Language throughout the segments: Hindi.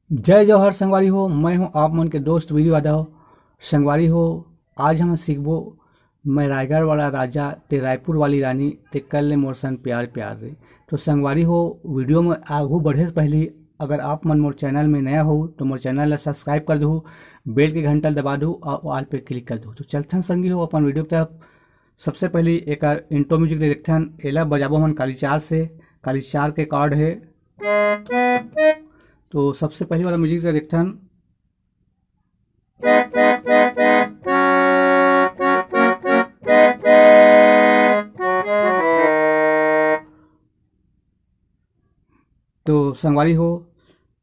जय जवाहर संगवारी हो। मैं हूं आप मन के दोस्त वीरू यादव। संगवारी हो, आज हम सीखबो मैं रायगढ़ वाला राजा ते रायपुर वाली रानी ते कर ले मोर संग प्यार प्यार रे। तो संगवारी हो, वीडियो में आगू बढ़े से पहले अगर आप मन मोर चैनल में नया हो तो मोर चैनल ला सब्सक्राइब कर दो, बेल के घंटा दबा दो और ऑल पे क्लिक कर दो। तो चलथन संगी हो अपन वीडियो की तरफ। सबसे पहले एक इंट्रो म्यूजिक दे देखथन, एला बजाबो मन कालीचार से। कालीचार के कार्ड है। तो सबसे पहली वाला म्यूजिक का देखथन। तो संगवारी हो,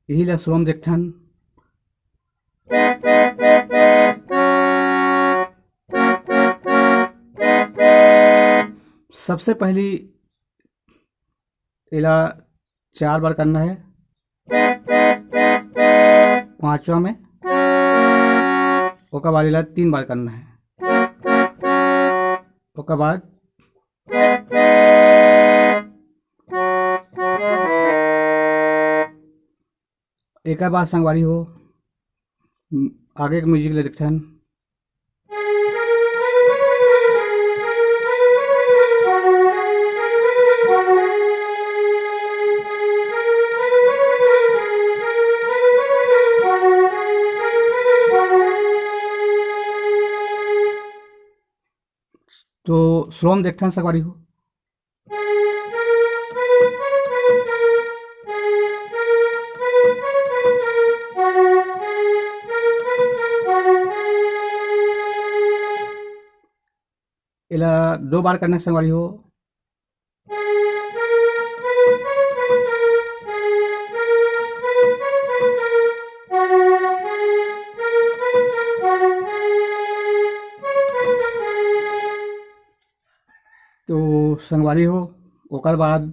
यही ला सुरम देखथन। सबसे पहली एला 4 बार करना है। पांचवा में ओकर बाद एला 3 बार करना है। ओकर बाद एक बार संगवारी हो, आगे के म्यूजिक ले देखथन। तो स्लोम देखथन संगवारी हो। एला 2 बार करना संगवारी हो। तो संगवारी हो, ओकर बाद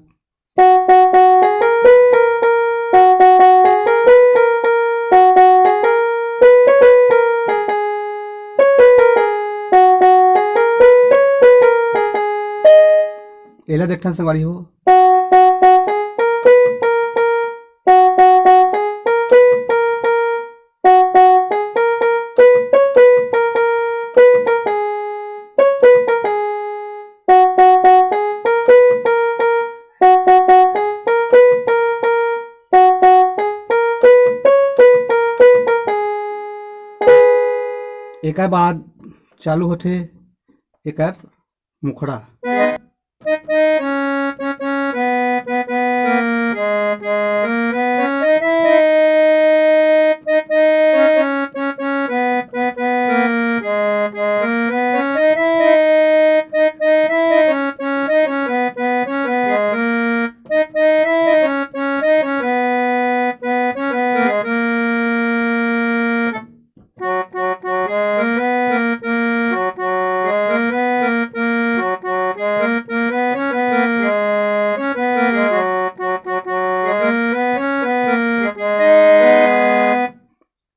एला देखथन संगवारी हो। एकर बाद चालू होथे एकर मुखड़ा।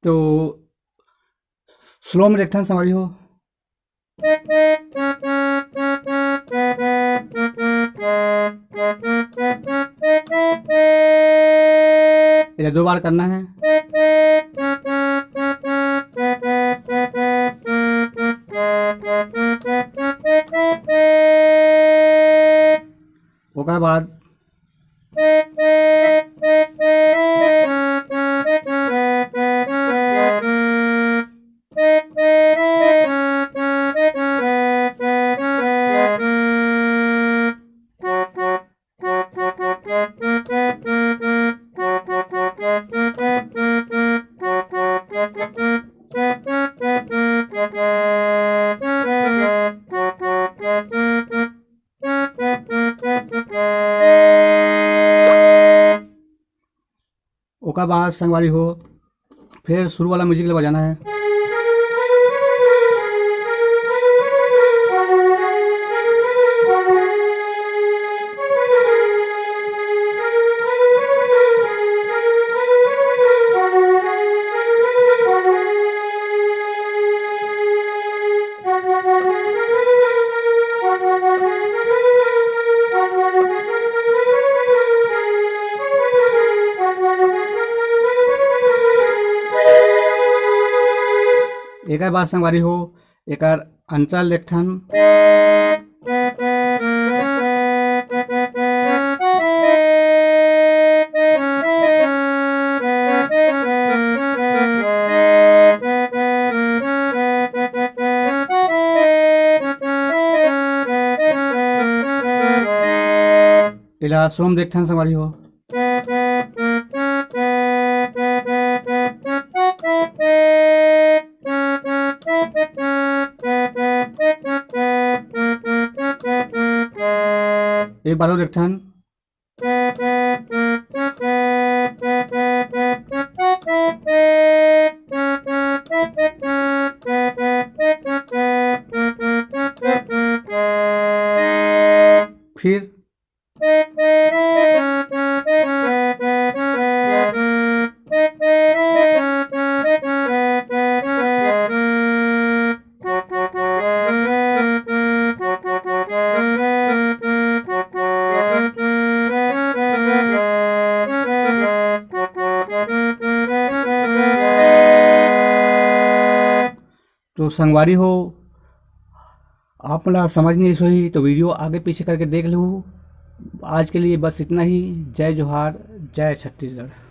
तो स्लो में देखथन संगवारी हो। ये 2 बार करना है। ओकर बाद ओकर बाद संगवारी हो, फिर शुरू वाला म्यूजिक ले बजाना है। एक बार संगवारी हो एक अंतराल देखथन। इला सोम देखथन संगवारी हो। एक बार और देखथन। फिर तो संगवारी हो आप मला समझ नहीं सोई तो वीडियो आगे पीछे करके देख लो। आज के लिए बस इतना ही। जय जोहार, जय छत्तीसगढ़।